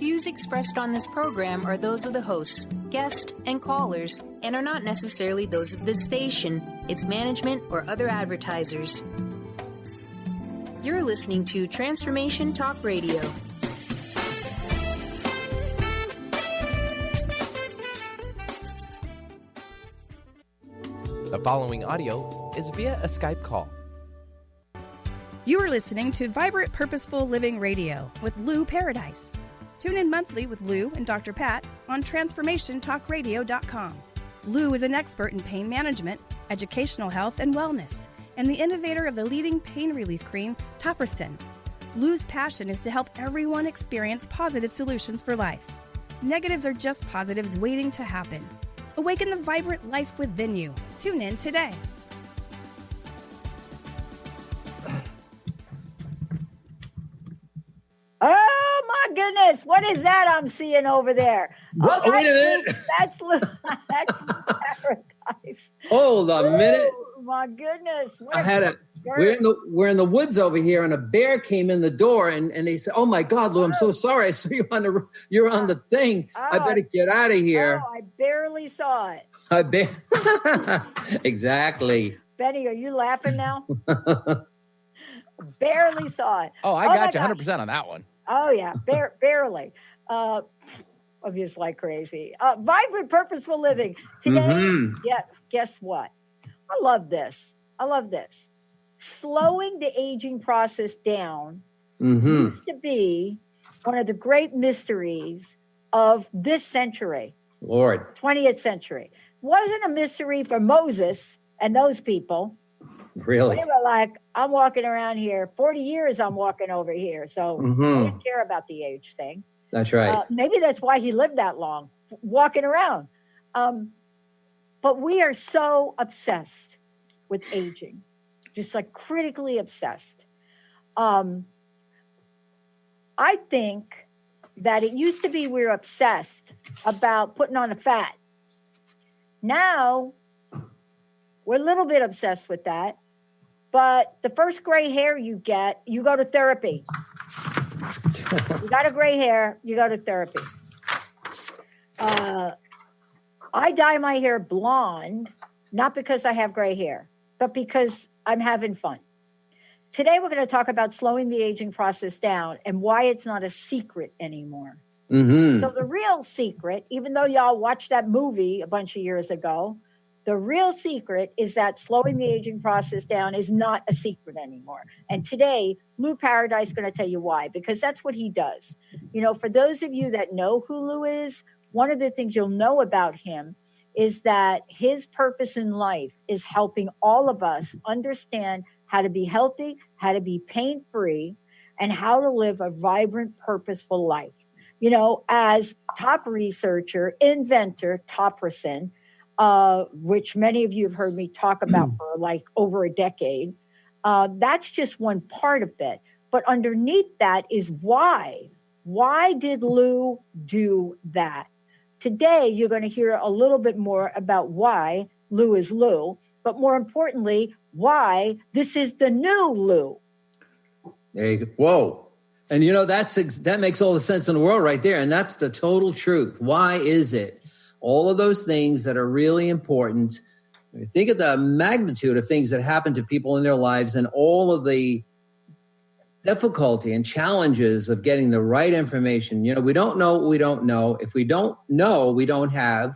views expressed on this program are those of the hosts, guests, and callers, and are not necessarily those of this station, its management, or other advertisers. You're listening to Transformation Talk Radio. The following audio is via a Skype call. You are listening to Vibrant Purposeful Living Radio with Lou Paradise. Tune in monthly with Lou and Dr. Pat on TransformationTalkRadio.com. Lou is an expert in pain management, educational health, and wellness, and the innovator of the leading pain relief cream, Topricin. Lou's passion is to help everyone experience positive solutions for life. Negatives are just positives waiting to happen. Awaken the vibrant life within you. Tune in today. Oh my goodness! What is that I'm seeing over there? Well, oh, wait a minute. That's Lou. That's Lou Paradise. Hold a minute. Oh my goodness! We're in the woods over here, and a bear came in the door, and they said, "Oh my God, Lou, I'm so sorry. I saw you you're on the thing. I better get out of here." Oh, I barely saw it. Exactly. Betty, are you laughing now? Barely saw it. Oh, I got you 100% on that one. Oh, yeah, barely. I'm just like crazy. Vibrant Purposeful Living. Today, yeah, guess what? I love this. Slowing the aging process down used to be one of the great mysteries of this century. Lord. 20th century. Wasn't a mystery for Moses and those people. Really? They were like, I'm walking around here. 40 years I'm walking over here. So I didn't care about the age thing. That's right. Maybe that's why he lived that long, walking around. But we are so obsessed with aging, just like critically obsessed. I think that it used to be we were obsessed about putting on a fat. Now, we're a little bit obsessed with that. But the first gray hair you get, you go to therapy. You got a gray hair, you go to therapy. I dye my hair blonde, not because I have gray hair, but because I'm having fun. Today, we're going to talk about slowing the aging process down and why it's not a secret anymore. So the real secret, even though y'all watched that movie a bunch of years ago, the real secret is that slowing the aging process down is not a secret anymore. And today, Lou Paradise is going to tell you why, because that's what he does. You know, for those of you that know who Lou is, one of the things you'll know about him is that his purpose in life is helping all of us understand how to be healthy, how to be pain-free, and how to live a vibrant, purposeful life. You know, as top researcher, inventor, Topricin, which many of you have heard me talk about for like over a decade. That's just one part of it. But underneath that is why. Why did Lou do that? Today, you're going to hear a little bit more about why Lou is Lou, but more importantly, why this is the new Lou. There you go. Whoa. And you know, that makes all the sense in the world right there. And that's the total truth. Why is it? All of those things that are really important. Think of the magnitude of things that happen to people in their lives and all of the difficulty and challenges of getting the right information. You know, we don't know what we don't know. If we don't know, we don't have.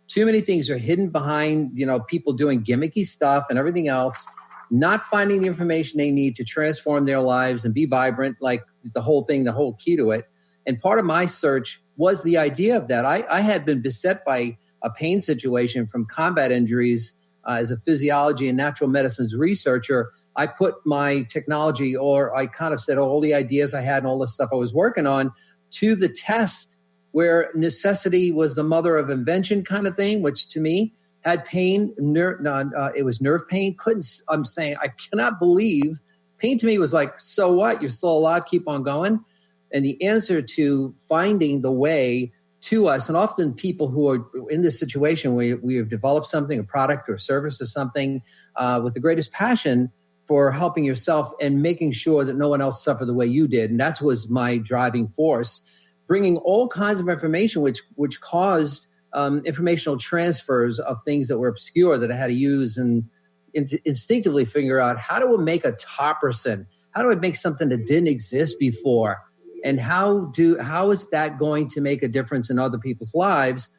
Too many things are hidden behind, you know, people doing gimmicky stuff and everything else, not finding the information they need to transform their lives and be vibrant, like the whole thing, the whole key to it. And part of my search was the idea of that. I had been beset by a pain situation from combat injuries as a physiology and natural medicines researcher. I put my technology, or I kind of said all the ideas I had and all the stuff I was working on to the test, where necessity was the mother of invention kind of thing, which to me had pain. It was nerve pain. I'm saying, I cannot believe pain to me was like, so what? You're still alive. Keep on going. And the answer to finding the way to us, and often people who are in this situation where we have developed something, a product or a service or something with the greatest passion for helping yourself and making sure that no one else suffered the way you did. And that was my driving force. bringing all kinds of information, which caused informational transfers of things that were obscure that I had to use and instinctively figure out how do I make a topricin? How do I make something that didn't exist before? And how is that going to make a difference in other people's lives?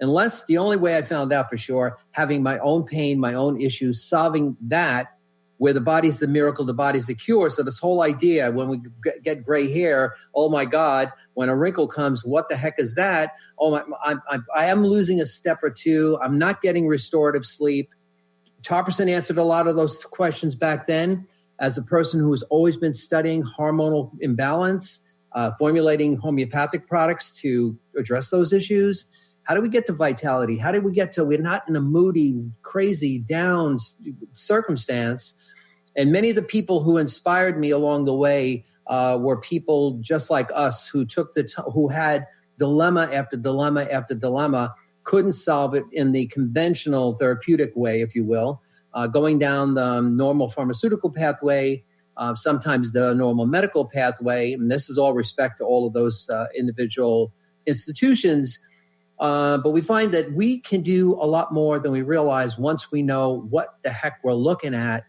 Unless the only way I found out for sure, having my own pain, my own issues, solving that, where the body's the miracle, the body's the cure. So this whole idea, when we get gray hair, oh my God, when a wrinkle comes, what the heck is that? Oh, I am losing a step or two. I'm not getting restorative sleep. Topricin answered a lot of those questions back then. As a person who has always been studying hormonal imbalance, formulating homeopathic products to address those issues. How do we get to vitality? How do we get to we're not in a moody, crazy, down circumstance? And many of the people who inspired me along the way were people just like us who who had dilemma after dilemma after dilemma, couldn't solve it in the conventional therapeutic way, if you will, going down the normal pharmaceutical pathway, sometimes the normal medical pathway. And this is all respect to all of those individual institutions. But we find that we can do a lot more than we realize once we know what the heck we're looking at,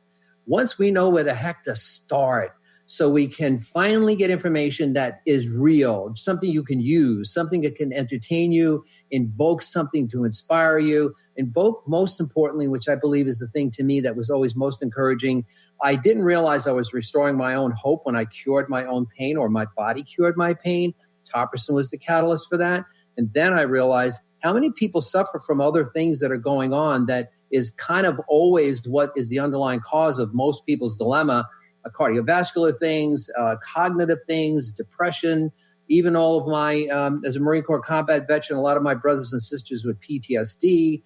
once we know where the heck to start, so we can finally get information that is real, something you can use, something that can entertain you, invoke something to inspire you, invoke, most importantly, which I believe is the thing to me that was always most encouraging. I didn't realize I was restoring my own hope when I cured my own pain or my body cured my pain. Topricin was the catalyst for that. And then I realized how many people suffer from other things that are going on that is kind of always what is the underlying cause of most people's dilemma, cardiovascular things, cognitive things, depression, even all of my, as a Marine Corps combat veteran, a lot of my brothers and sisters with PTSD,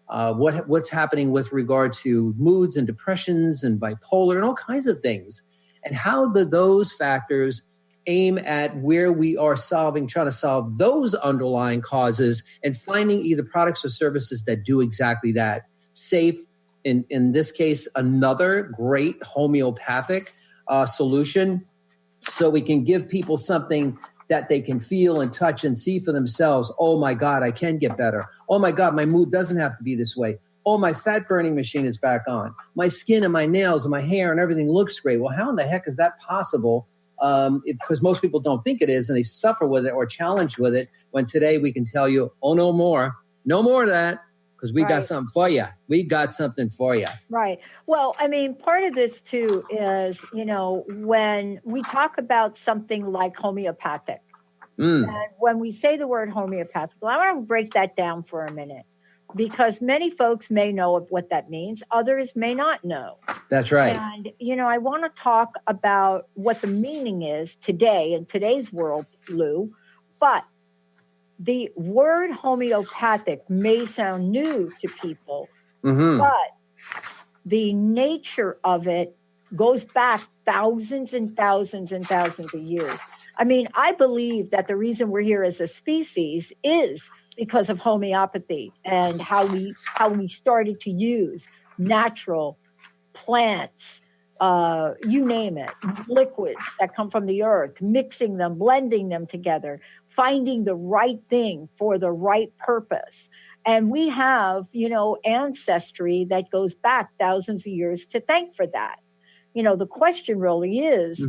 what's happening with regard to moods and depressions and bipolar and all kinds of things. And how do those factors aim at where we are trying to solve those underlying causes and finding either products or services that do exactly that. Safe, in this case, another great homeopathic solution, so we can give people something that they can feel and touch and see for themselves. Oh my God, I can get better. Oh my God, my mood doesn't have to be this way. Oh, my fat burning machine is back on. My skin and my nails and my hair and everything looks great. Well, how in the heck is that possible? Because most people don't think it is, and they suffer with it or challenged with it, when today we can tell you, oh, no more of that, because we got something for you. We got something for you. Right. Well, I mean, part of this too is, when we talk about something like homeopathic, and when we say the word homeopathic, well, I want to break that down for a minute, because many folks may know what that means. Others may not know. That's right. And, I want to talk about what the meaning is today in today's world, Lou. But the word homeopathic may sound new to people, but the nature of it goes back thousands and thousands and thousands of years. I mean, I believe that the reason we're here as a species is because of homeopathy and how we started to use natural plants, you name it, liquids that come from the earth, mixing them, blending them together, finding the right thing for the right purpose. And we have, ancestry that goes back thousands of years to thank for that. The question really is,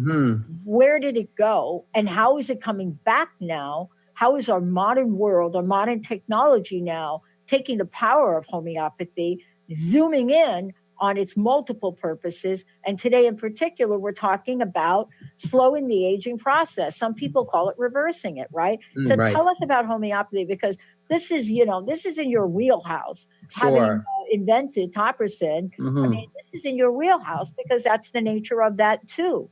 where did it go and how is it coming back now? How is our modern world, our modern technology now taking the power of homeopathy, zooming in on its multiple purposes? And today in particular, we're talking about slowing the aging process. Some people call it reversing it, right? So tell us about homeopathy, because this is in your wheelhouse. Sure. Having invented topricin, I mean, this is in your wheelhouse because that's the nature of that too.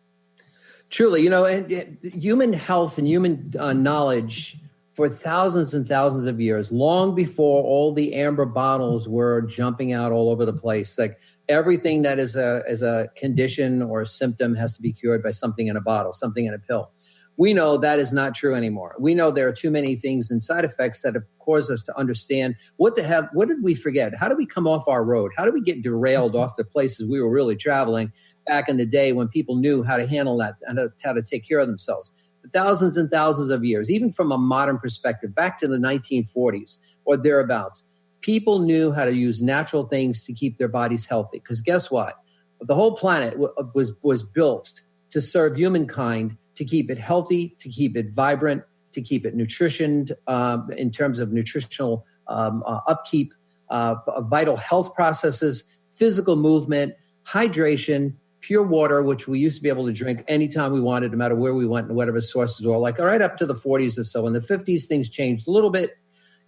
Truly, and human health and human knowledge for thousands and thousands of years, long before all the amber bottles were jumping out all over the place, like everything that is a condition or a symptom has to be cured by something in a bottle, something in a pill. We know that is not true anymore. We know there are too many things and side effects that have caused us to understand what did we forget? How do we come off our road? How do we get derailed off the places we were really traveling back in the day when people knew how to handle that and how to take care of themselves? thousands and thousands of years, even from a modern perspective, back to the 1940s or thereabouts, people knew how to use natural things to keep their bodies healthy. Because guess what? The whole planet was built to serve humankind, to keep it healthy, to keep it vibrant, to keep it nutritioned in terms of nutritional upkeep, vital health processes, physical movement, hydration, pure water, which we used to be able to drink anytime we wanted, no matter where we went and whatever sources were, like right up to the 40s or so. In the 50s, things changed a little bit.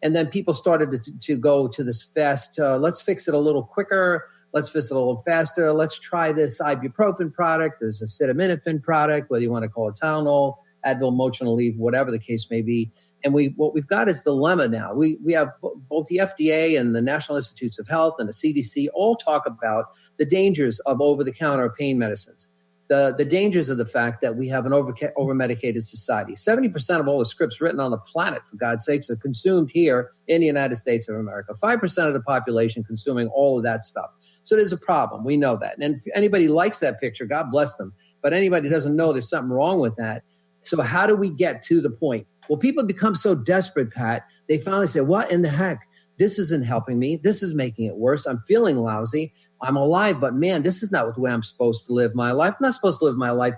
And then people started to go to this fast, let's fix it a little quicker. Let's fix it a little faster. Let's try this ibuprofen product. There's a acetaminophen product, whether you want to call it Tylenol, Advil, Motrin, Aleve, whatever the case may be. And what we've got is dilemma now. We have both the FDA and the National Institutes of Health and the CDC all talk about the dangers of over-the-counter pain medicines. The dangers of the fact that we have an over-medicated society. 70% of all the scripts written on the planet, for God's sakes, are consumed here in the United States of America. 5% of the population consuming all of that stuff. So there's a problem. We know that. And if anybody likes that picture, God bless them. But anybody doesn't know there's something wrong with that. So how do we get to the point? Well, people become so desperate, Pat, they finally say, what in the heck? This isn't helping me. This is making it worse. I'm feeling lousy. I'm alive, but man, this is not the way I'm supposed to live my life. I'm not supposed to live my life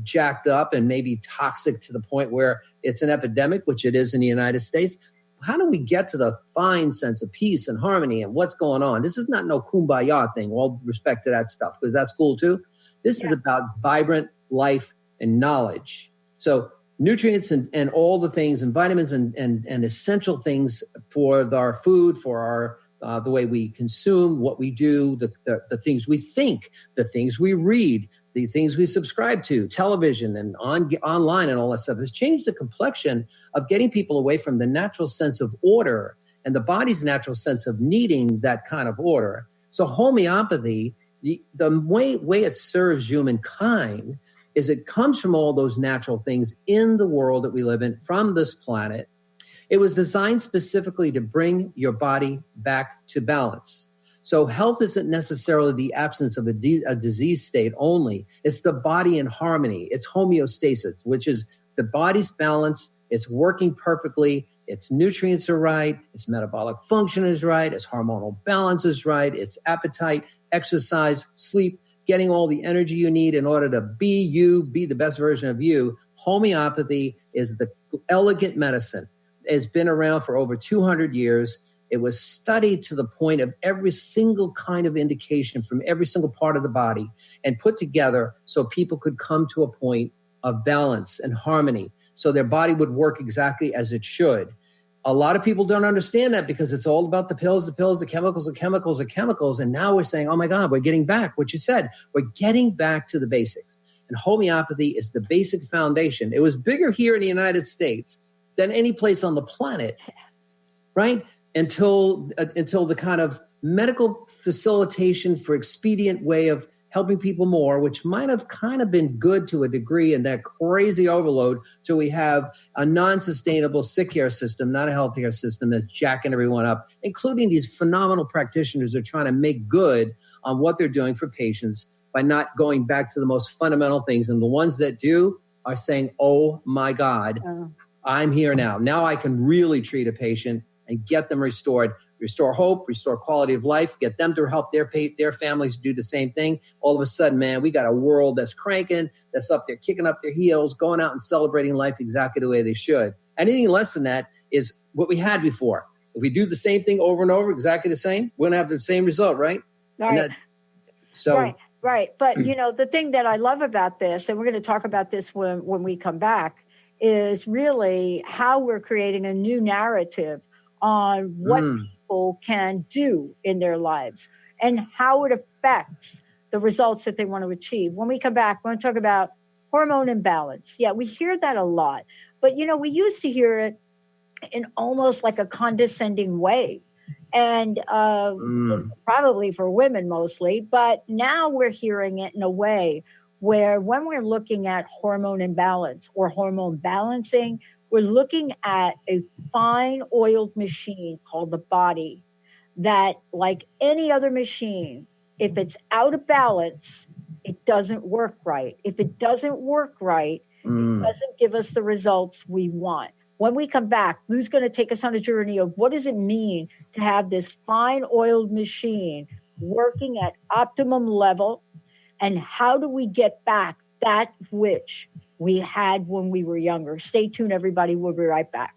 jacked up and maybe toxic to the point where it's an epidemic, which it is in the United States. How do we get to the fine sense of peace and harmony and what's going on? This is not no kumbaya thing, all respect to that stuff, because that's cool too. This is about vibrant life and knowledge. So nutrients and all the things and vitamins and essential things for our food, for our the way we consume, what we do, the things we think, the things we read, the things we subscribe to, television and online and all that stuff has changed the complexion of getting people away from the natural sense of order and the body's natural sense of needing that kind of order. So homeopathy, the way it serves humankind is it comes from all those natural things in the world that we live in, from this planet. It was designed specifically to bring your body back to balance. So health isn't necessarily the absence of a disease state only. It's the body in harmony. It's homeostasis, which is the body's balance. It's working perfectly. Its nutrients are right. Its metabolic function is right. Its hormonal balance is right. Its appetite, exercise, sleep, getting all the energy you need in order to be the best version of you. Homeopathy is the elegant medicine. It's been around for over 200 years. It was studied to the point of every single kind of indication from every single part of the body and put together so people could come to a point of balance and harmony so their body would work exactly as it should. A lot of people don't understand that because it's all about the pills, the chemicals. And now we're saying, oh my God, we're getting back. What you said, we're getting back to the basics. And homeopathy is the basic foundation. It was bigger here in the United States than any place on the planet, right? Until the kind of medical facilitation for expedient way of helping people more, which might have kind of been good to a degree in that crazy overload. So we have a non-sustainable sick care system, not a healthcare system that's jacking everyone up, including these phenomenal practitioners who are trying to make good on what they're doing for patients by not going back to the most fundamental things. And the ones that do are saying, oh my God, I'm here now. Now I can really treat a patient and get them restored, restore hope, restore quality of life, get them to help their families do the same thing. All of a sudden, man, we got a world that's cranking, that's up there, kicking up their heels, going out and celebrating life exactly the way they should. Anything less than that is what we had before. If we do the same thing over and over, exactly the same, we're going to have the same result, right? Right. Right. But, the thing that I love about this, and we're going to talk about this when we come back, is really how we're creating a new narrative on what people can do in their lives and how it affects the results that they want to achieve. When we come back, we're going to talk about hormone imbalance. Yeah, we hear that a lot. But, we used to hear it in almost like a condescending way. And probably for women mostly. But now we're hearing it in a way where when we're looking at hormone imbalance or hormone balancing, we're looking at a fine oiled machine called the body that, like any other machine, if it's out of balance, it doesn't work right. If it doesn't work right, It doesn't give us the results we want. When we come back, Lou's going to take us on a journey of what does it mean to have this fine oiled machine working at optimum level, and how do we get back that which we had when we were younger. Stay tuned, everybody. We'll be right back.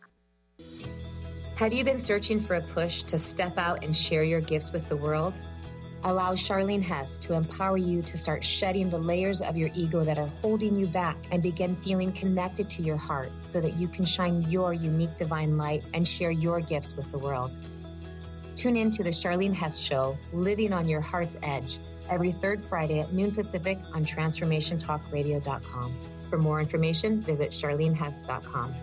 Have you been searching for a push to step out and share your gifts with the world? Allow Charlene Hess to empower you to start shedding the layers of your ego that are holding you back and begin feeling connected to your heart so that you can shine your unique divine light and share your gifts with the world. Tune in to the Charlene Hess Show, Living on Your Heart's Edge, every third Friday at noon Pacific on TransformationTalkRadio.com. For more information, visit CharleneHess.com.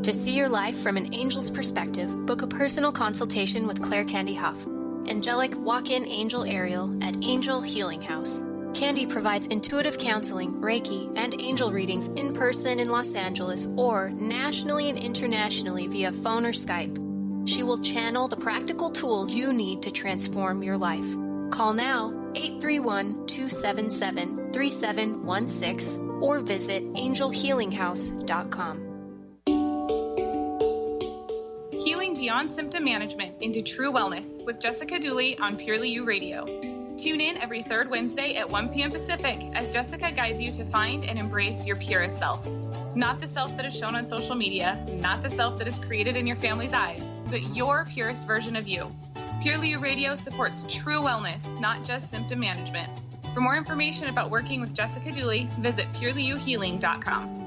To see your life from an angel's perspective, book a personal consultation with Claire Candy Huff, angelic walk-in angel Ariel at Angel Healing House. Candy provides intuitive counseling, Reiki, and angel readings in person in Los Angeles or nationally and internationally via phone or Skype. She will channel the practical tools you need to transform your life. Call now, 831-277-3716, or visit angelhealinghouse.com. Healing beyond symptom management into true wellness with Jessica Dooley on Purely You Radio. Tune in every third Wednesday at 1 p.m. Pacific as Jessica guides you to find and embrace your purest self. Not the self that is shown on social media, not the self that is created in your family's eyes, but your purest version of you. Purely You Radio supports true wellness, not just symptom management. For more information about working with Jessica Dooley, visit purelyyouhealing.com.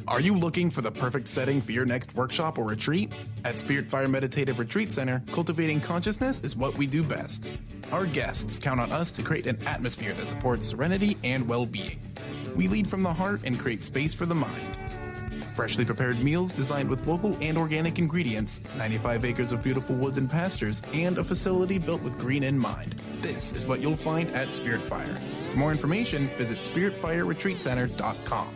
Are you looking for the perfect setting for your next workshop or retreat? At Spirit Fire Meditative Retreat Center, cultivating consciousness is what we do best. Our guests count on us to create an atmosphere that supports serenity and well-being. We lead from the heart and create space for the mind. Freshly prepared meals designed with local and organic ingredients, 95 acres of beautiful woods and pastures, and a facility built with green in mind. This is what you'll find at Spirit Fire. For more information, visit spiritfireretreatcenter.com.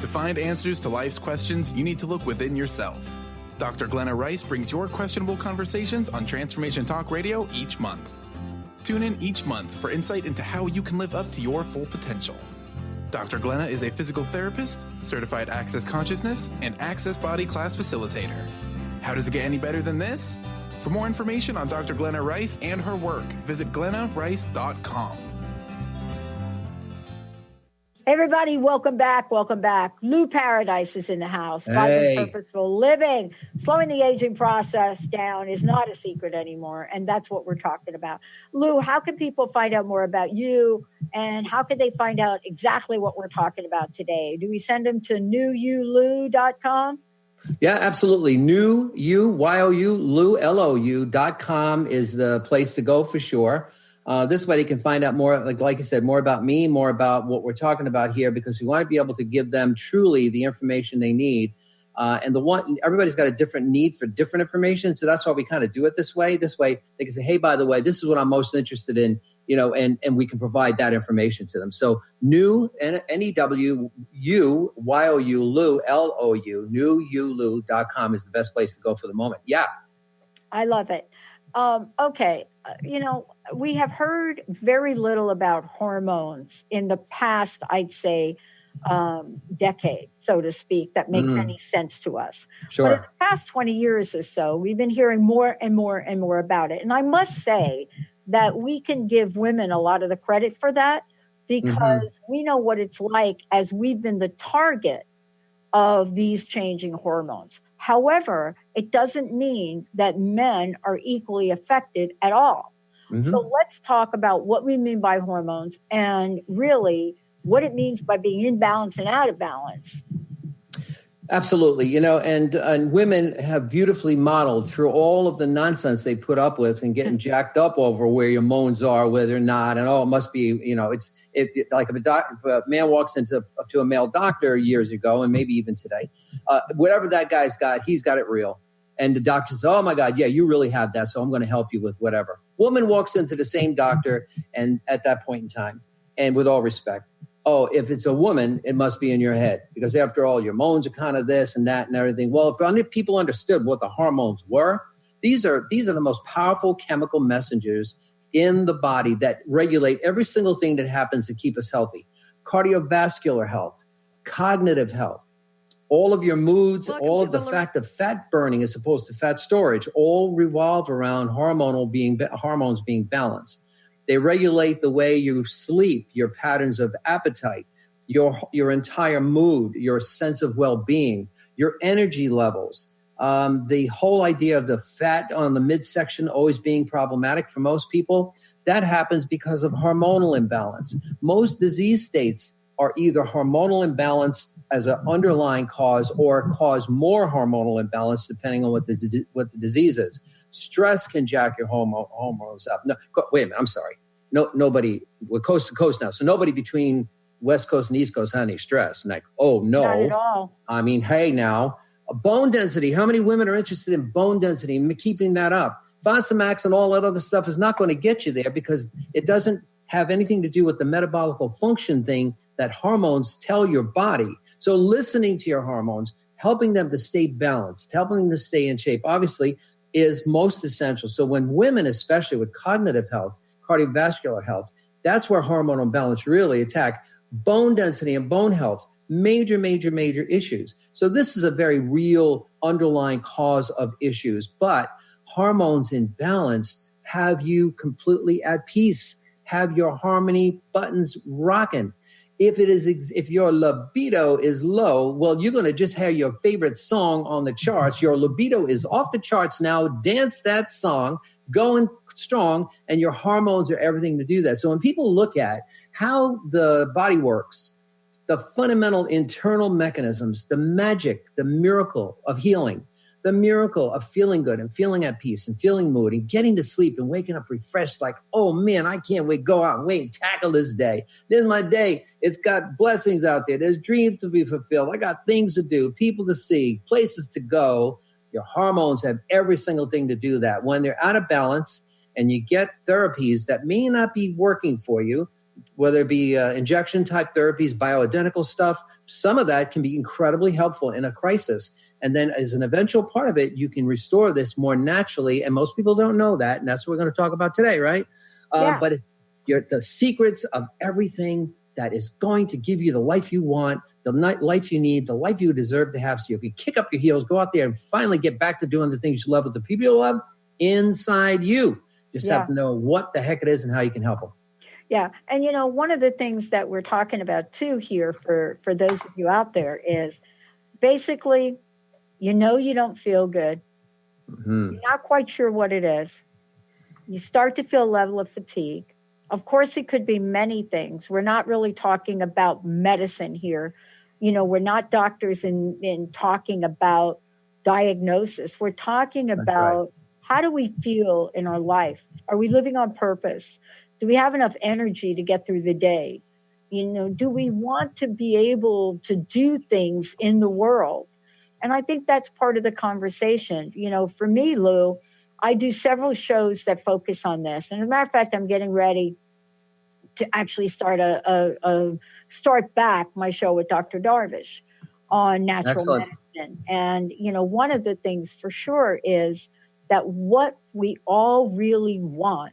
To find answers to life's questions, you need to look within yourself. Dr. Glenna Rice brings your questionable conversations on Transformation Talk Radio each month. Tune in each month for insight into how you can live up to your full potential. Dr. Glenna is a physical therapist, certified Access Consciousness, and Access Body Class facilitator. How does it get any better than this? For more information on Dr. Glenna Rice and her work, visit glennarice.com. Everybody, welcome back. Welcome back. Lou Paradise is in the house. Hey. Purposeful Living. Slowing the aging process down is not a secret anymore, and that's what we're talking about. Lou, how can people find out more about you, and how can they find out exactly what we're talking about today? Do we send them to newyoulou.com? Yeah, absolutely. New you, Y-O-U, Lou, L-O-U.com is the place to go for sure. This way they can find out more, like I said, more about me, more about what we're talking about here, because we want to be able to give them truly the information they need. And everybody's got a different need for different information. So that's why we kind of do it this way. This way they can say, hey, by the way, this is what I'm most interested in, and we can provide that information to them. So new, N-E-W-U, Y-O-U, Lou, L-O-U, newyoulou.com is the best place to go for the moment. Yeah. I love it. Okay. We have heard very little about hormones in the past, I'd say, decade, so to speak, that makes any sense to us. Sure. But in the past 20 years or so, we've been hearing more and more and more about it. And I must say that we can give women a lot of the credit for that, because we know what it's like as we've been the target of these changing hormones. However, it doesn't mean that men are equally affected at all. So let's talk about what we mean by hormones and really what it means by being in balance and out of balance. Absolutely. And women have beautifully modeled through all of the nonsense they put up with and getting jacked up over where your moans are, where they're not. And it must be, it's like if a man walks to a male doctor years ago, and maybe even today, whatever that guy's got, he's got it real. And the doctor says, oh my God, yeah, you really have that. So I'm going to help you with whatever. Woman walks into the same doctor, and at that point in time, and with all respect, oh, if it's a woman, it must be in your head, because after all, your moans are kind of this and that and everything. Well, if people understood what the hormones were, these are the most powerful chemical messengers in the body that regulate every single thing that happens to keep us healthy. Cardiovascular health, cognitive health, all of your moods, all of the fact of fat burning as opposed to fat storage, all revolve around hormones being balanced. They regulate the way you sleep, your patterns of appetite, your entire mood, your sense of well-being, your energy levels. The whole idea of the fat on the midsection always being problematic for most people, that happens because of hormonal imbalance. Most disease states are either hormonal imbalance as an underlying cause or cause more hormonal imbalance depending on what the disease is. Stress can jack your hormones up. No, wait a minute, I'm sorry. Nobody, we're coast to coast now, so nobody between West Coast and East Coast had any stress. And like, oh no. Not at all. I mean, hey now, bone density. How many women are interested in bone density and keeping that up? Fosamax and all that other stuff is not going to get you there because it doesn't have anything to do with the metabolic function thing that hormones tell your body. So listening to your hormones, helping them to stay balanced, helping them to stay in shape, obviously is most essential. So when women, especially with cognitive health, cardiovascular health, that's where hormonal balance really attack. Bone density and bone health, major issues. So this is a very real underlying cause of issues, but hormones in balance have you completely at peace, have your harmony buttons rocking. If your libido is low, well, you're going to just have your favorite song on the charts. Your libido is off the charts now. Dance that song, going strong, and your hormones are everything to do that. So when people look at how the body works, the fundamental internal mechanisms, the magic, the miracle of healing, the miracle of feeling good and feeling at peace and feeling mood and getting to sleep and waking up refreshed like, oh man, I can't wait, go out and wait and tackle this day. This is my day. It's got blessings out there. There's dreams to be fulfilled. I got things to do, people to see, places to go. Your hormones have every single thing to do that. When they're out of balance and you get therapies that may not be working for you, whether it be injection type therapies, bioidentical stuff, some of that can be incredibly helpful in a crisis. And then as an eventual part of it, you can restore this more naturally. And most people don't know that. And that's what we're going to talk about today, right? But it's the secrets of everything that is going to give you the life you want, the life you need, the life you deserve to have. So you can kick up your heels, go out there and finally get back to doing the things you love with the people you love inside you. Just have to know what the heck it is and how you can help them. Yeah. And, one of the things that we're talking about, too, here for those of you out there is basically, you don't feel good. Mm-hmm. You're not quite sure what it is. You start to feel a level of fatigue. Of course, it could be many things. We're not really talking about medicine here. We're not doctors in talking about diagnosis. We're talking about how do we feel in our life? Are we living on purpose? Do we have enough energy to get through the day? Do we want to be able to do things in the world? And I think that's part of the conversation. For me, Lou, I do several shows that focus on this. And as a matter of fact, I'm getting ready to actually start start back my show with Dr. Darvish on natural medicine. And, one of the things for sure is that what we all really want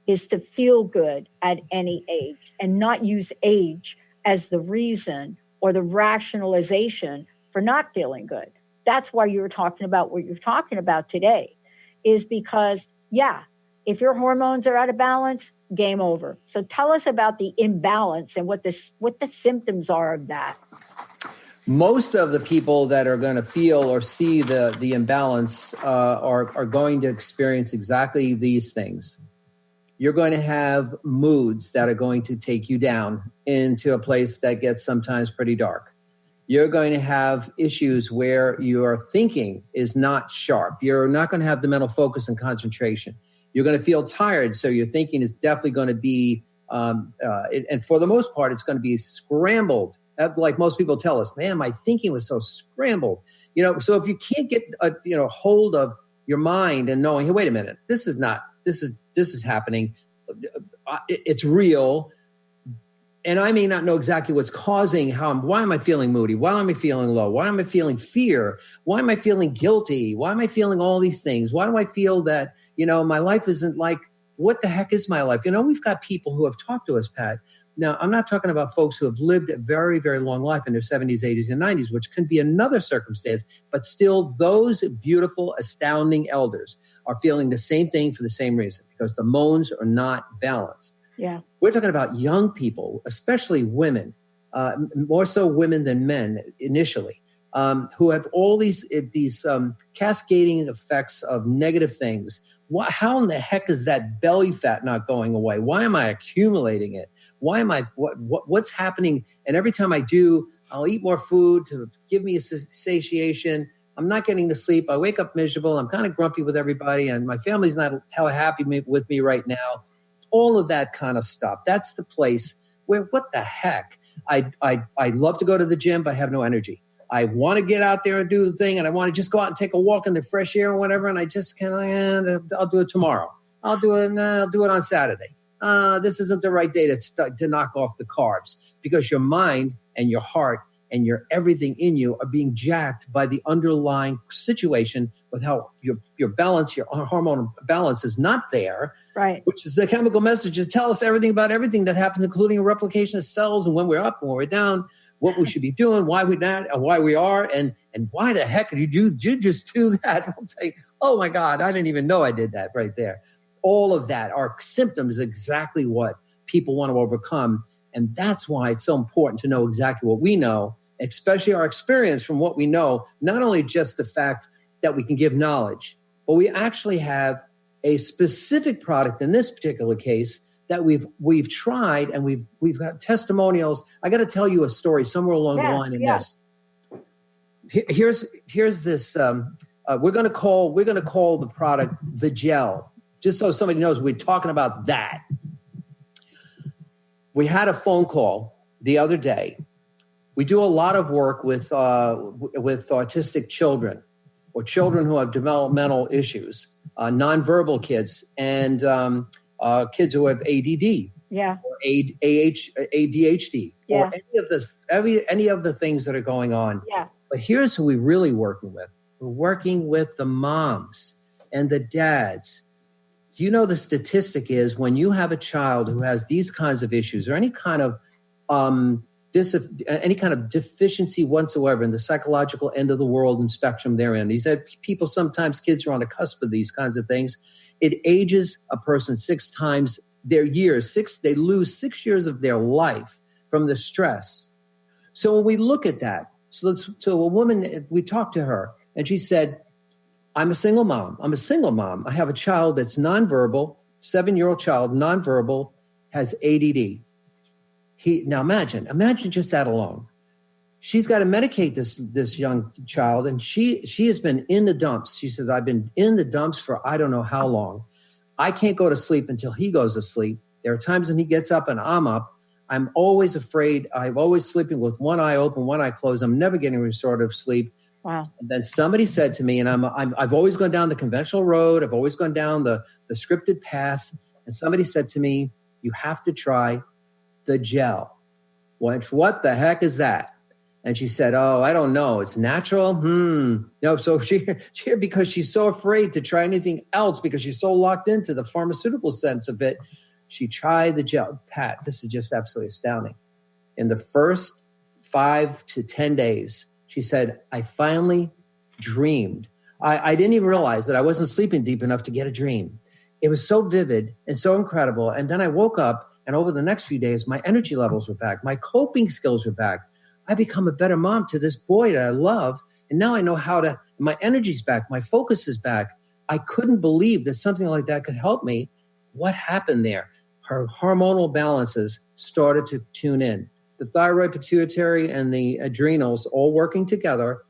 is to feel good at any age and not use age as the reason or the rationalization for not feeling good. That's why you're talking about what you're talking about today, is because, if your hormones are out of balance, game over. So tell us about the imbalance and what the symptoms are of that. Most of the people that are going to feel or see the imbalance are going to experience exactly these things. You're going to have moods that are going to take you down into a place that gets sometimes pretty dark. You're going to have issues where your thinking is not sharp. You're not going to have the mental focus and concentration. You're going to feel tired, so your thinking is definitely going to be, and for the most part, it's going to be scrambled. Like most people tell us, man, my thinking was so scrambled. So if you can't get hold of your mind and knowing, hey, wait a minute, this is happening. It's real. And I may not know exactly what's causing why am I feeling moody? Why am I feeling low? Why am I feeling fear? Why am I feeling guilty? Why am I feeling all these things? Why do I feel that, my life isn't like what the heck is my life? We've got people who have talked to us, Pat. Now, I'm not talking about folks who have lived a very, very long life in their 70s, 80s, and 90s, which can be another circumstance, but still those beautiful, astounding elders are feeling the same thing for the same reason, because the moans are not balanced. Yeah. We're talking about young people, especially women, more so women than men initially, who have all these cascading effects of negative things. How in the heck is that belly fat not going away? Why am I accumulating it? Why am I, what's happening? And every time I do, I'll eat more food to give me a satiation. I'm not getting to sleep. I wake up miserable. I'm kind of grumpy with everybody, and my family's not how happy with me right now. All of that kind of stuff. That's the place where, what the heck? I love to go to the gym, but I have no energy. I want to get out there and do the thing, and I want to just go out and take a walk in the fresh air or whatever, and I just can't. I'll do it tomorrow. I'll do it on Saturday. This isn't the right day to knock off the carbs, because your mind and your heart and your everything in you are being jacked by the underlying situation with how your balance, your hormonal balance is not there. Right. Which is the chemical messages tell us everything about everything that happens, including a replication of cells and when we're up and when we're down, what we should be doing, why we're not, and why we are, and why the heck did you just do that? I'm saying, oh my God, I didn't even know I did that right there. All of that are symptoms, exactly what people want to overcome. And that's why it's so important to know exactly what we know, especially our experience from what we know, not only just the fact that we can give knowledge, but we actually have a specific product in this particular case that we've tried, and we've got testimonials. I got to tell you a story somewhere along the line in this. Here's this. We're going to call the product the gel, just so somebody knows we're talking about that. We had a phone call the other day. We do a lot of work with autistic children or children who have developmental issues, nonverbal kids, and kids who have ADD, or ADHD, or any of the things that are going on. Yeah. But here's who we're really working with. We're working with the moms and the dads. Do you know the statistic is when you have a child who has these kinds of issues or any kind of deficiency whatsoever in the psychological end of the world and spectrum they're in. He said people, sometimes kids are on the cusp of these kinds of things. It ages a person 6 times their years. They lose 6 years of their life from the stress. So when we look at that, so a woman, we talked to her and she said, I'm a single mom. I have a child that's nonverbal, 7-year-old child, nonverbal, has ADD. Now imagine just that alone. She's got to medicate this young child, and she has been in the dumps. She says, I've been in the dumps for I don't know how long. I can't go to sleep until he goes to sleep. There are times when he gets up and I'm up. I'm always afraid. I'm always sleeping with one eye open, one eye closed. I'm never getting restorative sleep. Wow. And then somebody said to me, and I've always gone down the conventional road. I've always gone down the scripted path. And somebody said to me, you have to try the gel. What the heck is that? And she said, oh, I don't know. It's natural. No. So she because she's so afraid to try anything else because she's so locked into the pharmaceutical sense of it, she tried the gel. Pat, this is just absolutely astounding. In the first 5 to 10 days, she said, I finally dreamed. I didn't even realize that I wasn't sleeping deep enough to get a dream. It was so vivid and so incredible. And then I woke up, and over the next few days, my energy levels were back. My coping skills were back. I become a better mom to this boy that I love. And now I know my energy's back. My focus is back. I couldn't believe that something like that could help me. What happened there? Her hormonal balances started to tune in. The thyroid, pituitary, and the adrenals all working together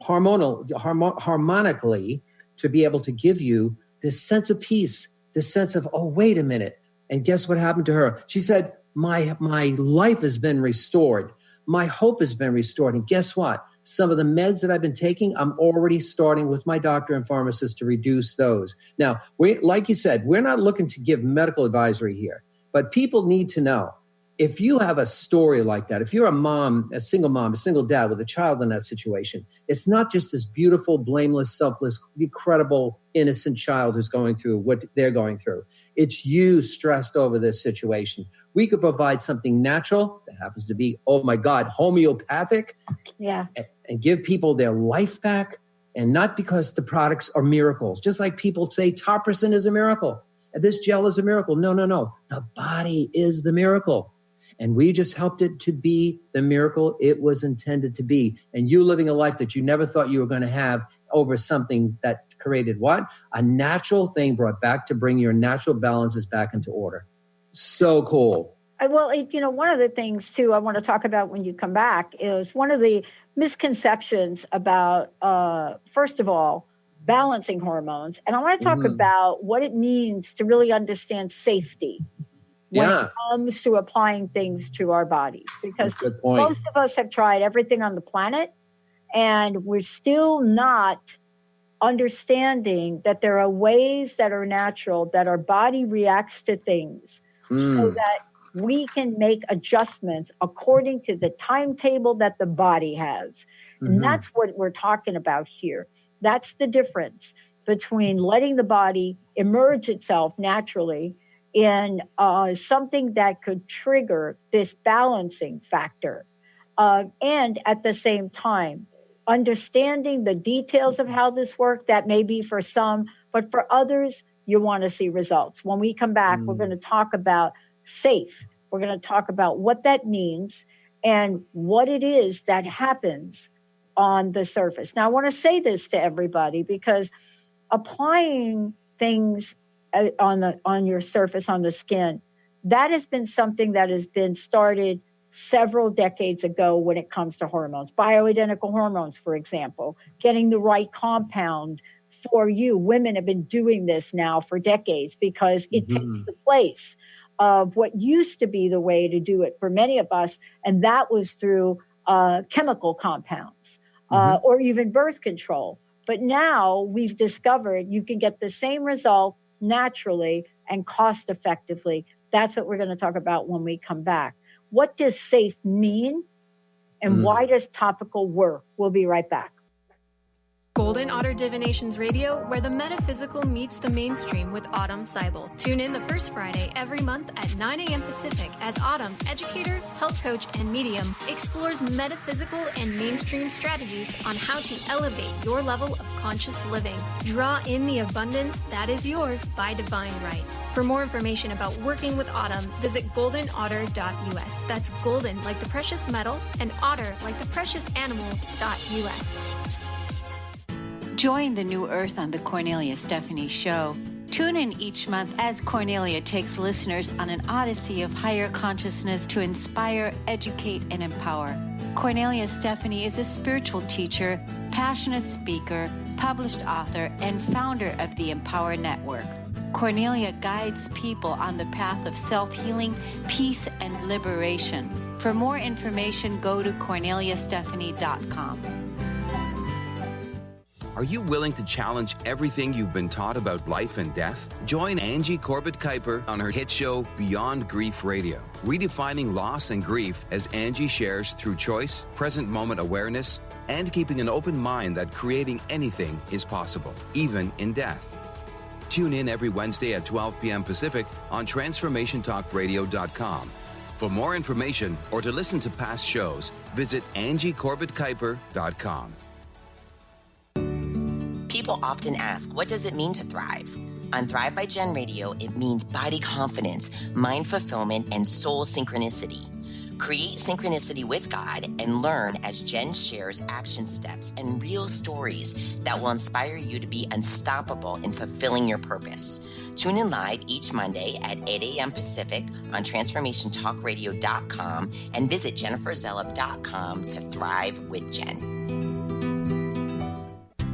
harmonically to be able to give you this sense of peace, this sense of, oh, wait a minute. And guess what happened to her? She said, my life has been restored. My hope has been restored. And guess what? Some of the meds that I've been taking, I'm already starting with my doctor and pharmacist to reduce those. Now, like you said, we're not looking to give medical advisory here, but people need to know if you have a story like that, if you're a mom, a single dad with a child in that situation, it's not just this beautiful, blameless, selfless, incredible, innocent child who's going through what they're going through. It's you stressed over this situation. We could provide something natural that happens to be, oh my God, homeopathic. Yeah. And give people their life back. And not because the products are miracles. Just like people say Topricin is a miracle. And this gel is a miracle. No. The body is the miracle. And we just helped it to be the miracle it was intended to be. And you living a life that you never thought you were going to have over something that created what? A natural thing brought back to bring your natural balances back into order. So cool. Well, one of the things, too, I want to talk about when you come back is one of the misconceptions about, first of all, balancing hormones. And I want to talk about what it means to really understand safety when it comes to applying things to our bodies. Because most of us have tried everything on the planet, and we're still not understanding that there are ways that are natural, that our body reacts to things so that we can make adjustments according to the timetable that the body has. And that's what we're talking about here. That's the difference between letting the body emerge itself naturally in something that could trigger this balancing factor. And at the same time, understanding the details of how this works, that may be for some, but for others, you want to see results. When we come back, we're going to talk about safe. We're going to talk about what that means and what it is that happens on the surface. Now, I want to say this to everybody because applying things on your surface, on the skin, that has been something that has been started several decades ago when it comes to hormones, bioidentical hormones, for example, getting the right compound for you. Women have been doing this now for decades because it takes the place of what used to be the way to do it for many of us, and that was through chemical compounds or even birth control. But now we've discovered you can get the same result naturally and cost effectively. That's what we're going to talk about when we come back. What does safe mean, and why does topical work? We'll be right back. Golden Otter Divinations Radio, where the metaphysical meets the mainstream with Autumn Seibel. Tune in the first Friday every month at 9 a.m. Pacific as Autumn, educator, health coach, and medium, explores metaphysical and mainstream strategies on how to elevate your level of conscious living. Draw in the abundance that is yours by divine right. For more information about working with Autumn, visit goldenotter.us. That's golden like the precious metal and otter like the precious animal.us. Join the new earth on the Cornelia Stephanie Show. Tune in each month as Cornelia takes listeners on an odyssey of higher consciousness to inspire, educate, and empower. Cornelia Stephanie is a spiritual teacher, passionate speaker, published author, and founder of the Empower Network. Cornelia guides people on the path of self-healing, peace, and liberation. For more information, go to corneliastephanie.com. Are you willing to challenge everything you've been taught about life and death? Join Angie Corbett-Kuiper on her hit show Beyond Grief Radio, redefining loss and grief as Angie shares through choice, present moment awareness, and keeping an open mind that creating anything is possible, even in death. Tune in every Wednesday at 12 p.m. Pacific on TransformationTalkRadio.com. For more information or to listen to past shows, visit AngieCorbettKuiper.com. People often ask, what does it mean to thrive? On Thrive by Jen Radio, it means body confidence, mind fulfillment, and soul synchronicity. Create synchronicity with God and learn as Jen shares action steps and real stories that will inspire you to be unstoppable in fulfilling your purpose. Tune in live each Monday at 8 a.m. Pacific on TransformationTalkRadio.com and visit JenniferZellup.com to thrive with Jen.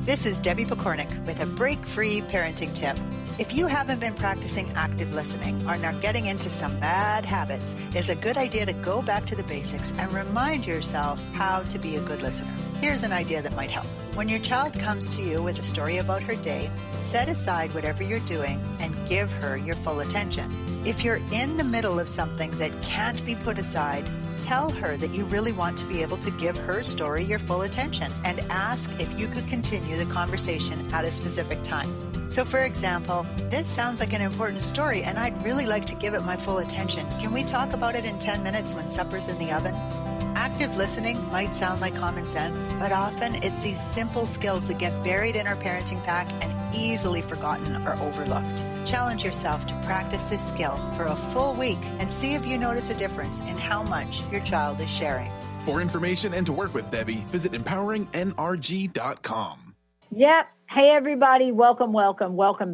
This is Debbie Pokornik with a break-free parenting tip. If you haven't been practicing active listening or are getting into some bad habits, it's a good idea to go back to the basics and remind yourself how to be a good listener. Here's an idea that might help. When your child comes to you with a story about her day, set aside whatever you're doing and give her your full attention. If you're in the middle of something that can't be put aside, tell her that you really want to be able to give her story your full attention and ask if you could continue the conversation at a specific time. So, for example, this sounds like an important story and I'd really like to give it my full attention. Can we talk about it in 10 minutes when supper's in the oven? Active listening might sound like common sense, but often it's these simple skills that get buried in our parenting pack and easily forgotten or overlooked. Challenge yourself to practice this skill for a full week and see if you notice a difference in how much your child is sharing. For information and to work with Debbie, visit empoweringnrg.com. Yep. Hey, everybody. Welcome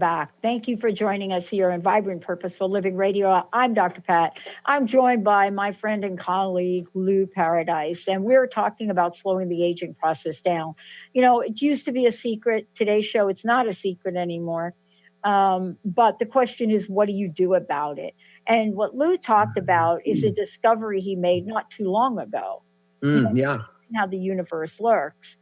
back. Thank you for joining us here on Vibrant Purposeful Living Radio. I'm Dr. Pat. I'm joined by my friend and colleague, Lou Paradise, and we're talking about slowing the aging process down. You know, it used to be a secret. Today's show, it's not a secret anymore. But the question is, what do you do about it? And what Lou talked about is a discovery he made not too long ago. How the universe works,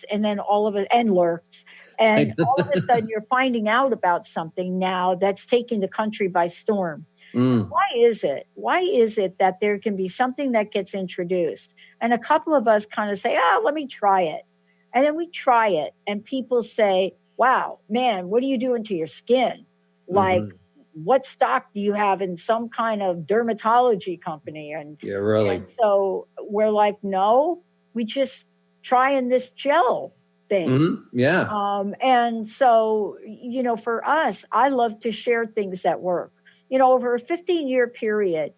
and then all of it lurks. And all of a sudden you're finding out about something now that's taking the country by storm. Why is it? Why is it that there can be something that gets introduced and a couple of us kind of say, let me try it. And then we try it and people say, wow, man, what are you doing to your skin? Like, what stock do you have in some kind of dermatology company? And so we're like, no, we just trying this gel thing. And so, you know, for us, I love to share things that work. You know, over a 15-year period,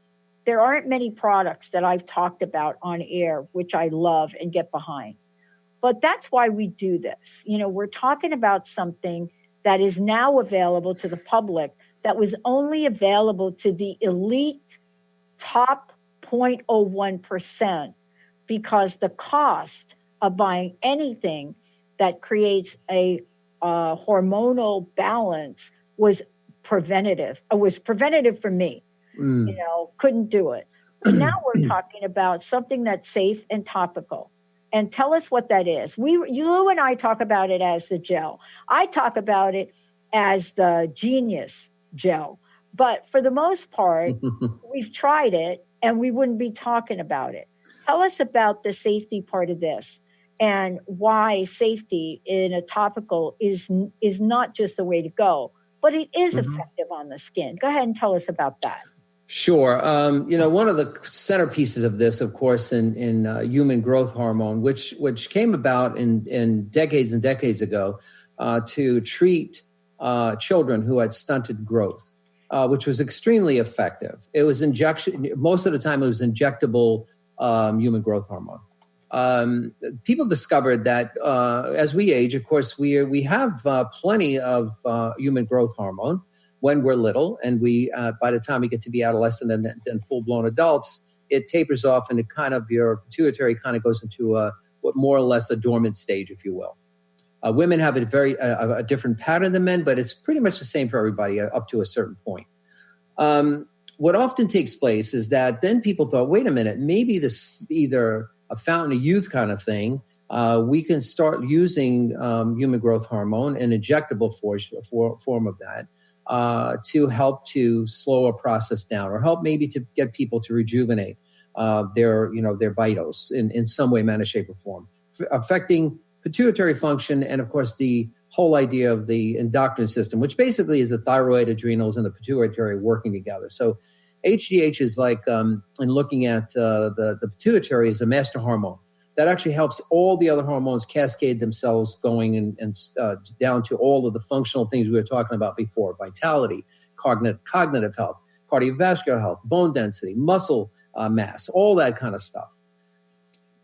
there aren't many products that I've talked about on air, which I love and get behind. But that's why we do this. You know, we're talking about something that is now available to the public that was only available to the elite top 0.01%, because the cost of buying anything that creates a hormonal balance was preventative. It was preventative for me. You know, couldn't do it. But now we're talking about something that's safe and topical. And tell us what that is. Lou and I talk about it as the gel. I talk about it as the genius gel. But for the most part, we've tried it and we wouldn't be talking about it. Tell us about the safety part of this and why safety in a topical is not just the way to go, but it is effective on the skin. Go ahead and tell us about that. Sure. You know, one of the centerpieces of this, of course, in human growth hormone, which came about in decades and decades ago to treat children who had stunted growth, which was extremely effective. It was injection. Most of the time, it was injectable human growth hormone. People discovered that as we age, of course, we have plenty of human growth hormone when we're little, and we by the time we get to be adolescent and full-blown adults, it tapers off, and it kind of your pituitary kind of goes into what more or less a dormant stage, if you will. Women have a very a different pattern than men, but it's pretty much the same for everybody up to a certain point. What often takes place is that then people thought, wait a minute, maybe this either a fountain of youth kind of thing. We can start using human growth hormone, an injectable form of that, to help to slow a process down, or help maybe to get people to rejuvenate their vitals in some way, manner, shape, or form, affecting pituitary function, and of course the whole idea of the endocrine system, which basically is the thyroid, adrenals, and the pituitary working together. So HGH is like, in looking at the pituitary, is a master hormone that actually helps all the other hormones cascade themselves going and down to all of the functional things we were talking about before: vitality, cognitive health, cardiovascular health, bone density, muscle mass, all that kind of stuff.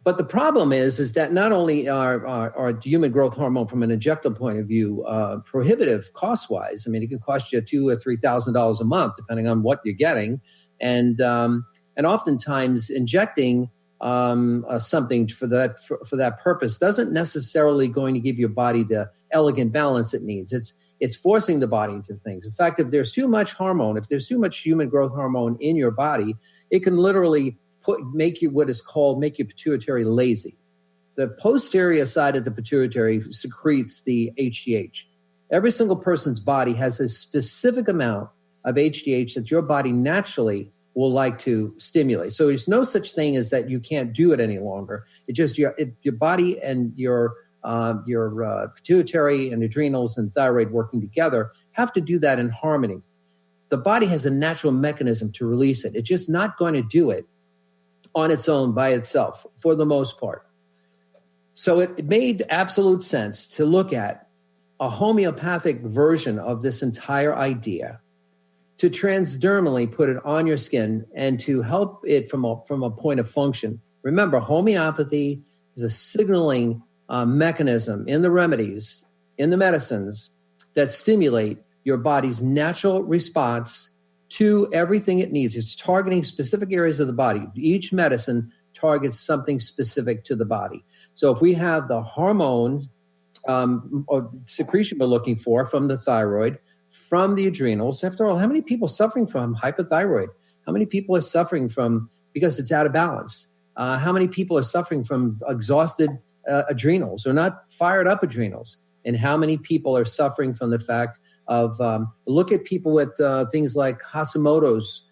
But the problem is that not only are human growth hormone from an injectable point of view prohibitive cost-wise. I mean, it can cost you $2,000 or $3,000 a month, depending on what you're getting. And oftentimes injecting something for that purpose doesn't necessarily going to give your body the elegant balance it needs. It's forcing the body into things. In fact, if there's too much hormone, if there's too much human growth hormone in your body, it can literally make your pituitary lazy. The posterior side of the pituitary secretes the HGH. Every single person's body has a specific amount of HGH that your body naturally will like to stimulate. So there's no such thing as that you can't do it any longer. It's just your body and your pituitary and adrenals and thyroid working together have to do that in harmony. The body has a natural mechanism to release it. It's just not going to do it on its own by itself for the most part. So it made absolute sense to look at a homeopathic version of this entire idea, to transdermally put it on your skin and to help it from a point of function. Remember, homeopathy is a signaling mechanism in the remedies, in the medicines that stimulate your body's natural response to everything it needs. It's targeting specific areas of the body. Each medicine targets something specific to the body. So if we have the hormone or secretion we're looking for from the thyroid, from the adrenals, after all, how many people suffering from hypothyroid? How many people are suffering from, because it's out of balance? How many people are suffering from exhausted adrenals or not fired up adrenals? And how many people are suffering from the fact of, look at people with things like Hashimoto's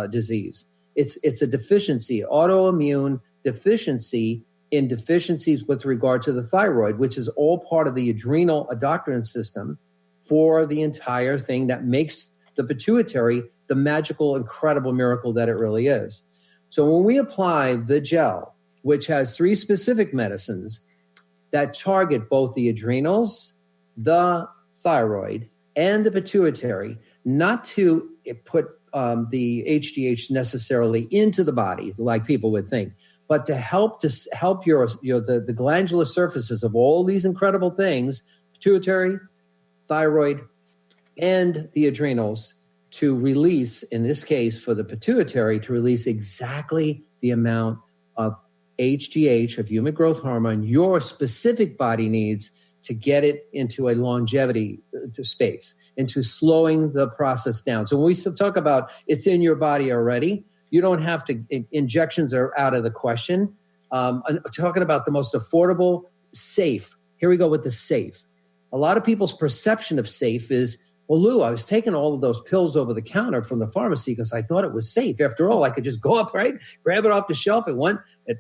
disease. It's a deficiency, autoimmune deficiency in deficiencies with regard to the thyroid, which is all part of the adrenal endocrine system for the entire thing that makes the pituitary the magical, incredible miracle that it really is. So when we apply the gel, which has 3 specific medicines that target both the adrenals, the thyroid, and the pituitary, not to put the HGH necessarily into the body like people would think, but to help the glandular surfaces of all these incredible things, pituitary, thyroid, and the adrenals, to release, in this case for the pituitary, to release exactly the amount of HGH, of human growth hormone, your specific body needs to get it into a longevity to space, into slowing the process down. So when we talk about it's in your body already, you don't have to, injections are out of the question. I'm talking about the most affordable, safe. Here we go with the safe. A lot of people's perception of safe is, well, Lou, I was taking all of those pills over the counter from the pharmacy because I thought it was safe. After all, I could just go up, right, grab it off the shelf.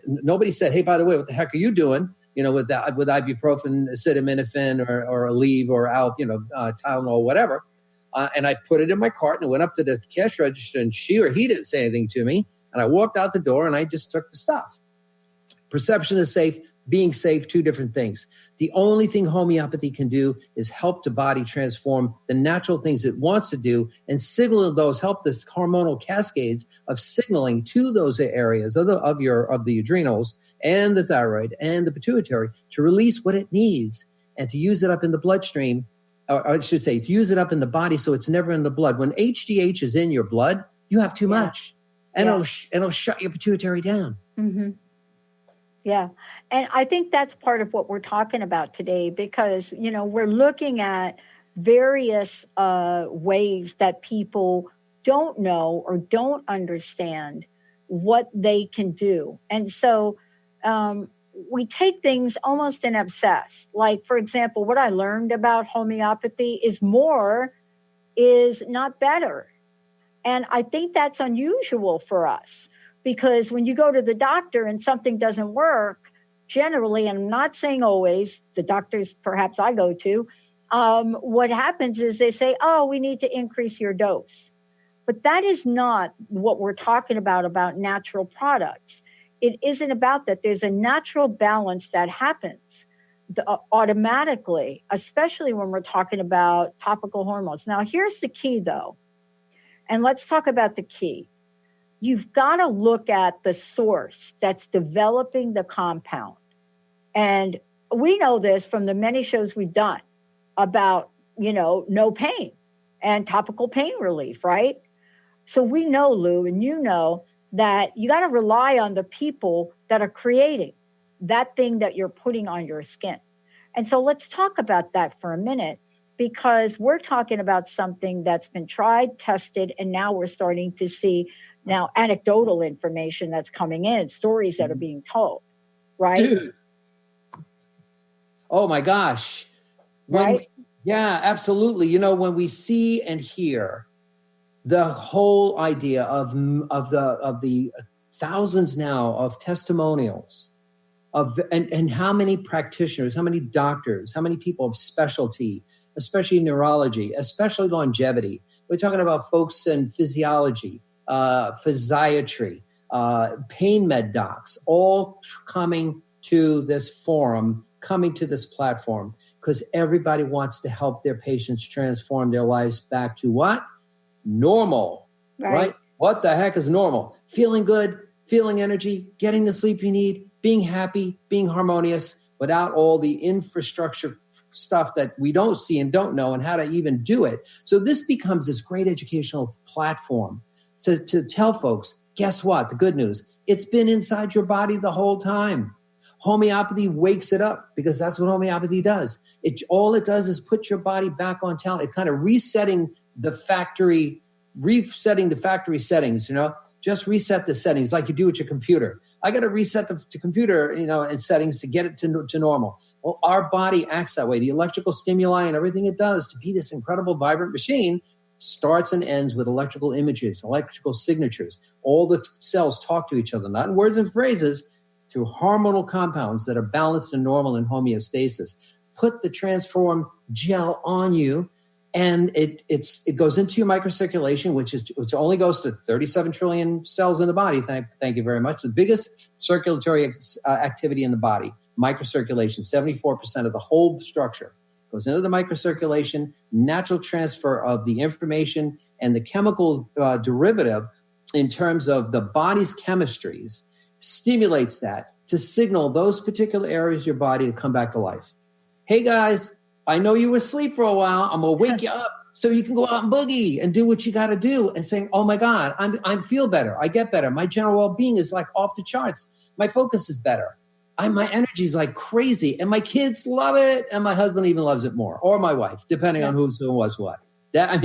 Nobody said, hey, by the way, what the heck are you doing? With ibuprofen, acetaminophen, or Aleve, or Tylenol, whatever. And I put it in my cart and went up to the cash register, and she or he didn't say anything to me. And I walked out the door and I just took the stuff. Perception is safe, being safe, 2 different things. The only thing homeopathy can do is help the body transform the natural things it wants to do and signal those, help the hormonal cascades of signaling to those areas of the adrenals and the thyroid and the pituitary to release what it needs and to use it up in the bloodstream, or I should say, to use it up in the body so it's never in the blood. When HGH is in your blood, you have too much, and it'll shut your pituitary down. Mm-hmm. Yeah. And I think that's part of what we're talking about today, because, we're looking at various ways that people don't know or don't understand what they can do. And so we take things almost in obsess. Like, for example, what I learned about homeopathy is more is not better. And I think that's unusual for us. Because when you go to the doctor and something doesn't work, generally, and I'm not saying always, the doctors perhaps I go to, what happens is they say, oh, we need to increase your dose. But that is not what we're talking about natural products. It isn't about that. There's a natural balance that happens automatically, especially when we're talking about topical hormones. Now, here's the key, though. And let's talk about the key. You've got to look at the source that's developing the compound. And we know this from the many shows we've done about, no pain and topical pain relief, right? So we know, Lou, and that you got to rely on the people that are creating that thing that you're putting on your skin. And so let's talk about that for a minute, because we're talking about something that's been tried, tested, and now we're starting to see now anecdotal information that's coming in, stories that are being told, right? Dude. Oh my gosh. Yeah, absolutely. You know, when we see and hear the whole idea of the thousands now of testimonials and how many practitioners, how many doctors, how many people of specialty, especially neurology, especially longevity. We're talking about folks in physiology, physiatry, pain med docs, all coming to this forum, coming to this platform, because everybody wants to help their patients transform their lives back to what? Normal, right? What the heck is normal? Feeling good, feeling energy, getting the sleep you need, being happy, being harmonious, without all the infrastructure stuff that we don't see and don't know and how to even do it. So this becomes this great educational platform. So to tell folks, guess what? The good news, it's been inside your body the whole time. Homeopathy wakes it up, because that's what homeopathy does. All it does is put your body back on talent. It's kind of resetting the factory settings, you know, just reset the settings like you do with your computer. I got to reset the computer, you know, and settings to get it to normal. Well, our body acts that way. The electrical stimuli and everything it does to be this incredible, vibrant machine starts and ends with electrical images, electrical signatures. All the cells talk to each other, not in words and phrases, through hormonal compounds that are balanced and normal in homeostasis. Put the Transform gel on you, and it goes into your microcirculation, which only goes to 37 trillion cells in the body. Thank you very much. The biggest circulatory activity in the body, microcirculation, 74% of the whole structure goes into the microcirculation, natural transfer of the information and the chemical derivative in terms of the body's chemistries stimulates that to signal those particular areas of your body to come back to life. Hey guys, I know you were asleep for a while. I'm going to wake you up so you can go out and boogie and do what you got to do, and saying, oh my God, I feel better. I get better. My general well-being is like off the charts. My focus is better. My energy is like crazy, and my kids love it. And my husband even loves it more, or my wife, depending on who was what. That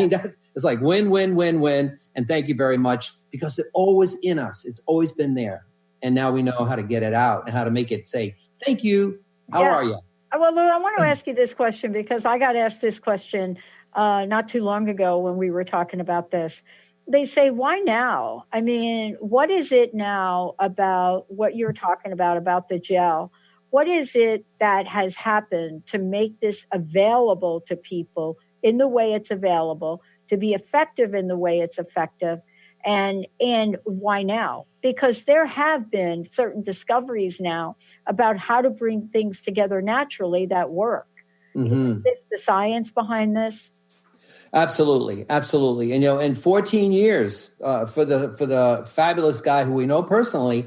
is like win, win, win, win. And thank you very much, because it's always in us. It's always been there. And now we know how to get it out and how to make it say, thank you. How are you? Well, Lou, I want to ask you this question, because I got asked this question not too long ago when we were talking about this. They say, why now? I mean, what is it now about what you're talking about the gel? What is it that has happened to make this available to people in the way it's available, to be effective in the way it's effective? And why now? Because there have been certain discoveries now about how to bring things together naturally that work. Mm-hmm. Is the science behind this? Absolutely, absolutely. And in 14 years, for the fabulous guy who we know personally,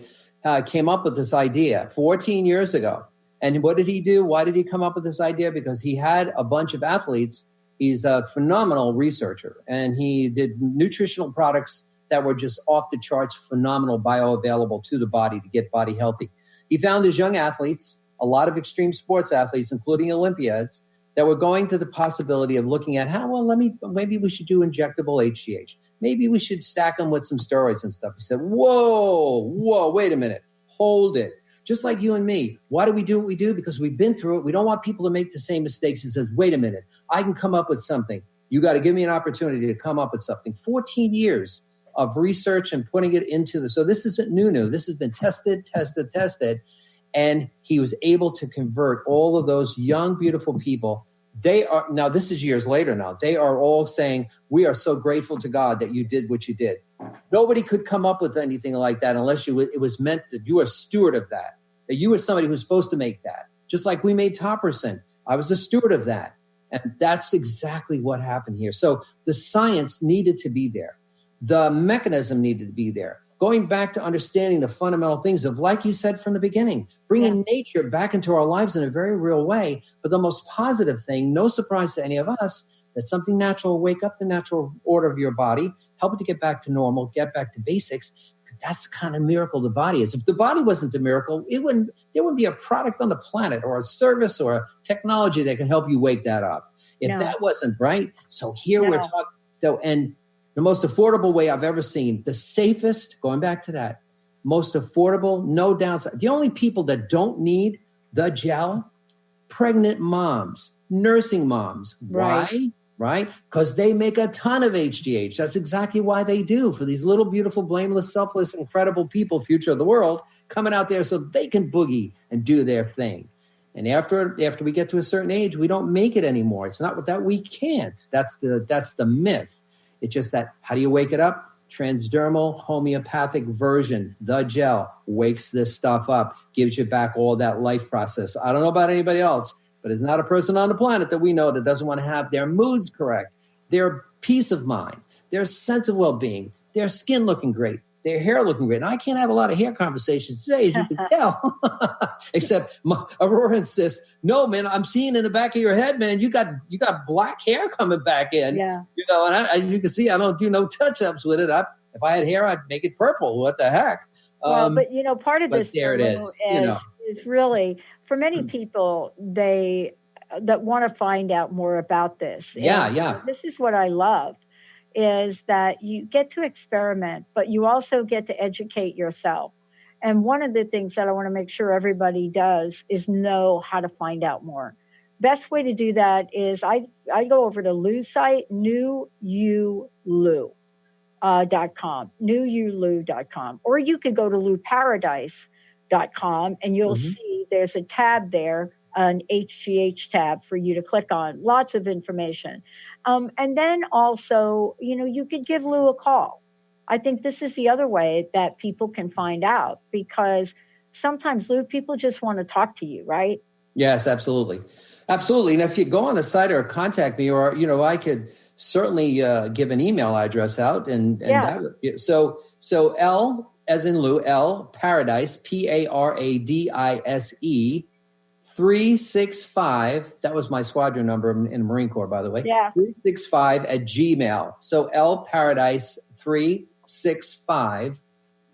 came up with this idea 14 years ago. And what did he do? Why did he come up with this idea? Because he had a bunch of athletes. He's a phenomenal researcher, and he did nutritional products that were just off the charts, phenomenal, bioavailable to the body to get body healthy. He found his young athletes, a lot of extreme sports athletes, including Olympiads, that were going to the possibility of looking at maybe we should do injectable HGH. Maybe we should stack them with some steroids and stuff. He said, whoa, wait a minute, hold it. Just like you and me, why do we do what we do? Because we've been through it. We don't want people to make the same mistakes. He says, wait a minute, I can come up with something. You got to give me an opportunity to come up with something. 14 years of research and putting it into so this isn't new. This has been tested. And he was able to convert all of those young, beautiful people. They are now, this is years later now. They are all saying, we are so grateful to God that you did what you did. Nobody could come up with anything like that unless it was meant that you were a steward of that you were somebody who's supposed to make that. Just like we made Topperson. I was a steward of that. And that's exactly what happened here. So the science needed to be there. The mechanism needed to be there. Going back to understanding the fundamental things of, like you said from the beginning, bringing nature back into our lives in a very real way. But the most positive thing, no surprise to any of us, that something natural will wake up the natural order of your body, help it to get back to normal, get back to basics, That's the kind of miracle the body is. If the body wasn't a miracle, there wouldn't be a product on the planet or a service or a technology that can help you wake that up. If that wasn't right. So here we're talking, and the most affordable way I've ever seen, the safest, going back to that, most affordable, no downside. The only people that don't need the gel, pregnant moms, nursing moms. Right. Why? Right? Because they make a ton of HGH. That's exactly why they do, for these little, beautiful, blameless, selfless, incredible people, future of the world, coming out there so they can boogie and do their thing. And after we get to a certain age, we don't make it anymore. It's not that we can't. That's the myth. It's just that, how do you wake it up? Transdermal homeopathic version, the gel, wakes this stuff up, gives you back all that life process. I don't know about anybody else, but there's not a person on the planet that we know that doesn't want to have their moods correct, their peace of mind, their sense of well-being, their skin looking great, their hair looking great. Now, I can't have a lot of hair conversations today, as you can tell, except Aurora insists, no, man, I'm seeing in the back of your head, man, you got black hair coming back in. Yeah. And as you can see, I don't do no touch-ups with it. If I had hair, I'd make it purple. What the heck? Well, but part of this there it is. Is really, for many people, that want to find out more about this. Yeah. This is what I love, is that you get to experiment, but you also get to educate yourself. And one of the things that I want to make sure everybody does is know how to find out more. Best way to do that is I go over to Lou's site, newulou.com, newulou.com, or you could go to louparadise.com and you'll see there's a tab there, an HGH tab for you to click on. Lots of information. And then also, you could give Lou a call. I think this is the other way that people can find out, because sometimes, Lou, people just want to talk to you, right? Yes, absolutely. Absolutely. And if you go on the site or contact me, or, I could certainly give an email address out. And that would be, so L as in Lou, L Paradise, Paradise 365. That was my squadron number in the Marine Corps, by the way. Yeah. 365 at Gmail. So L Paradise 365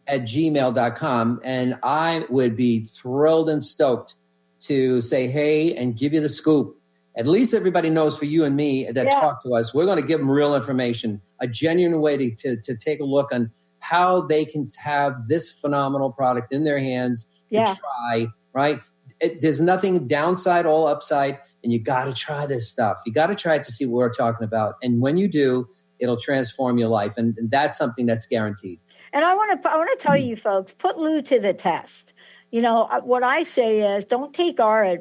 at gmail.com. And I would be thrilled and stoked to say, hey, and give you the scoop. At least everybody knows, for you and me that talk to us, we're going to give them real information, a genuine way to take a look on how they can have this phenomenal product in their hands to try, right? There's nothing downside, all upside, and you got to try this stuff. You got to try it to see what we're talking about. And when you do, it'll transform your life. And that's something that's guaranteed. And I want to tell you folks, put Lou to the test. What I say is, don't take our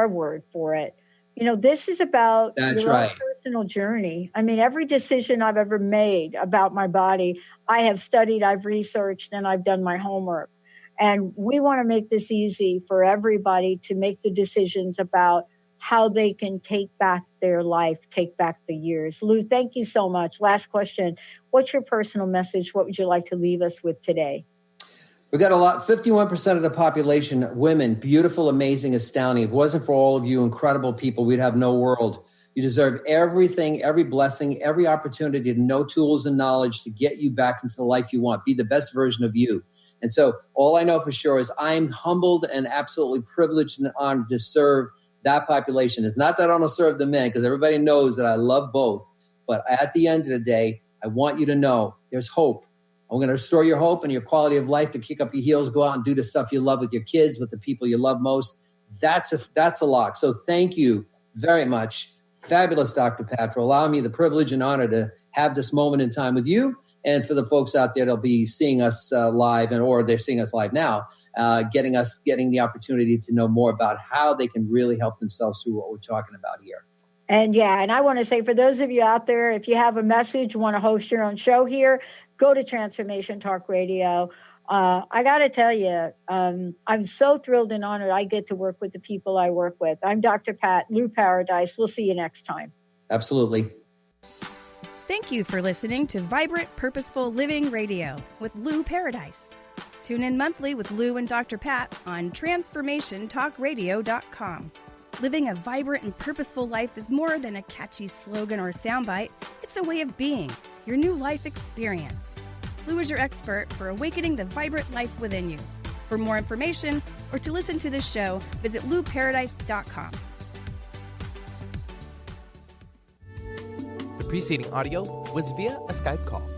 word for it. This is about your own personal journey. I mean, every decision I've ever made about my body, I have studied, I've researched, and I've done my homework. And we want to make this easy for everybody to make the decisions about how they can take back their life, take back the years. Lou, thank you so much. Last question. What's your personal message? What would you like to leave us with today? We got 51% of the population, women, beautiful, amazing, astounding. If it wasn't for all of you incredible people, we'd have no world. You deserve everything, every blessing, every opportunity to know tools and knowledge to get you back into the life you want. Be the best version of you. And so all I know for sure is I'm humbled and absolutely privileged and honored to serve that population. It's not that I don't serve the men, because everybody knows that I love both. But at the end of the day, I want you to know there's hope. I'm going to restore your hope and your quality of life, to kick up your heels, go out and do the stuff you love with your kids, with the people you love most. That's a lot. So thank you very much, fabulous Dr. Pat, for allowing me the privilege and honor to have this moment in time with you. And for the folks out there that'll be seeing us live, or they're seeing us live now, getting the opportunity to know more about how they can really help themselves through what we're talking about here. And I want to say, for those of you out there, if you have a message, want to host your own show here, go to Transformation Talk Radio. I got to tell you, I'm so thrilled and honored I get to work with the people I work with. I'm Dr. Pat, Lou Paradise. We'll see you next time. Absolutely. Thank you for listening to Vibrant Purposeful Living Radio with Lou Paradise. Tune in monthly with Lou and Dr. Pat on TransformationTalkRadio.com. Living a vibrant and purposeful life is more than a catchy slogan or soundbite. It's a way of being, your new life experience. Lou is your expert for awakening the vibrant life within you. For more information or to listen to this show, visit louparadise.com. The preceding audio was via a Skype call.